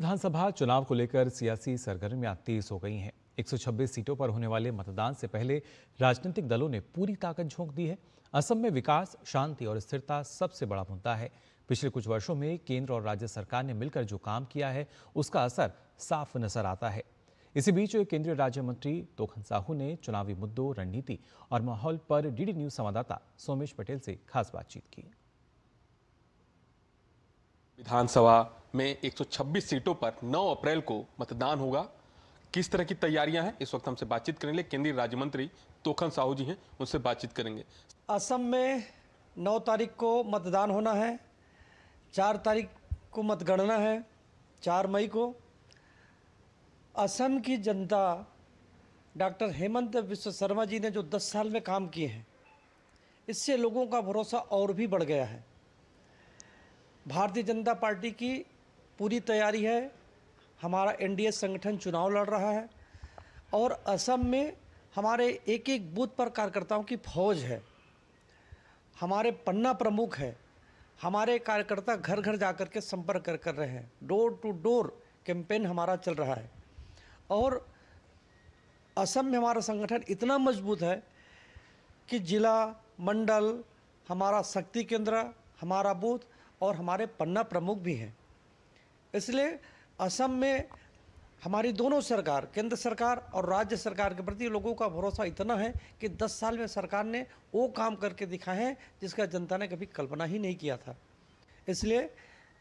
विधानसभा चुनाव को लेकर सियासी सरगर्मियां तेज हो गई हैं। 126 सीटों पर होने वाले मतदान से पहले राजनीतिक दलों ने पूरी ताकत झोंक दी है। असम में विकास, शांति और स्थिरता सबसे बड़ा मुद्दा है। पिछले कुछ वर्षों में केंद्र और राज्य सरकार ने मिलकर जो काम किया है उसका असर साफ नजर आता है। इसी बीच केंद्रीय राज्य मंत्री तोखन साहू ने चुनावी मुद्दों, रणनीति और माहौल पर डीडी न्यूज संवाददाता सोमेश पटेल से खास बातचीत की। विधानसभा में 126 सीटों पर 9 अप्रैल को मतदान होगा। किस तरह की तैयारियां हैं, इस वक्त हमसे बातचीत करेंगे। केंद्रीय राज्य मंत्री तोखन साहू जी हैं, उनसे बातचीत करेंगे। असम में 9 तारीख को मतदान होना है, 4 तारीख को मतगणना है, 4 मई को। असम की जनता डॉक्टर हेमंत बिस्वा शर्मा जी ने जो 10 साल में काम किए हैं, इससे लोगों का भरोसा और भी बढ़ गया है। भारतीय जनता पार्टी की पूरी तैयारी है। हमारा एनडीए संगठन चुनाव लड़ रहा है और असम में हमारे एक एक बूथ पर कार्यकर्ताओं की फौज है। हमारे पन्ना प्रमुख है। हमारे कार्यकर्ता घर घर जाकर के संपर्क कर रहे हैं। डोर टू डोर कैंपेन हमारा चल रहा है और असम में हमारा संगठन इतना मजबूत है कि जिला, मंडल, हमारा शक्ति केंद्र, हमारा बूथ और हमारे पन्ना प्रमुख भी हैं। इसलिए असम में हमारी दोनों सरकार, केंद्र सरकार और राज्य सरकार के प्रति लोगों का भरोसा इतना है कि 10 साल में सरकार ने वो काम करके दिखाए हैं जिसका जनता ने कभी कल्पना ही नहीं किया था। इसलिए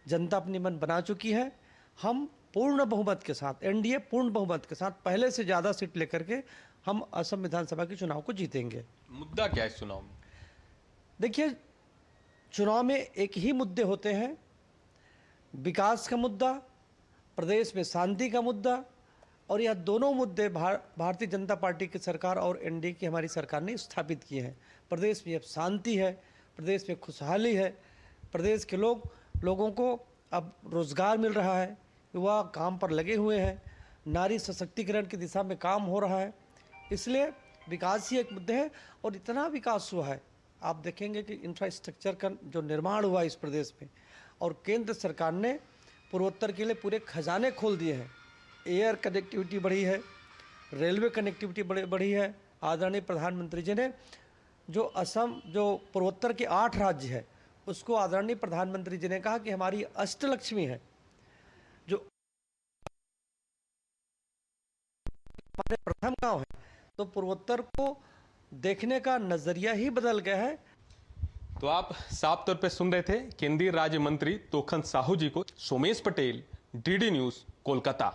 जनता अपनी मन बना चुकी है। हम पूर्ण बहुमत के साथ, एनडीए पूर्ण बहुमत के साथ पहले से ज़्यादा सीट लेकर के हम असम विधानसभा के चुनाव को जीतेंगे। मुद्दा क्या है इस चुनाव में? देखिए, चुनाव में एक ही मुद्दे होते हैं, विकास का मुद्दा, प्रदेश में शांति का मुद्दा, और यह दोनों मुद्दे भारतीय जनता पार्टी की सरकार और एनडीए की हमारी सरकार ने स्थापित किए हैं। प्रदेश में अब शांति है, प्रदेश में खुशहाली है, प्रदेश के लोगों को अब रोजगार मिल रहा है, युवा काम पर लगे हुए हैं, नारी सशक्तिकरण की दिशा में काम हो रहा है। इसलिए विकास ही एक मुद्दे है और इतना विकास हुआ है, आप देखेंगे कि इंफ्रास्ट्रक्चर का जो निर्माण हुआ इस प्रदेश में, और केंद्र सरकार ने पूर्वोत्तर के लिए पूरे खजाने खोल दिए हैं। एयर कनेक्टिविटी बढ़ी है, रेलवे कनेक्टिविटी बढ़ी है। आदरणीय प्रधानमंत्री जी ने जो असम, जो पूर्वोत्तर के 8 राज्य है, उसको आदरणीय प्रधानमंत्री जी ने कहा कि हमारी अष्टलक्ष्मी है। जो हमारे प्रथम गांव है, तो पूर्वोत्तर को देखने का नजरिया ही बदल गया है। तो आप साफ तौर पे सुन रहे थे केंद्रीय राज्य मंत्री तोखन साहू जी को। Somesh Patel, DD news, Kolkata.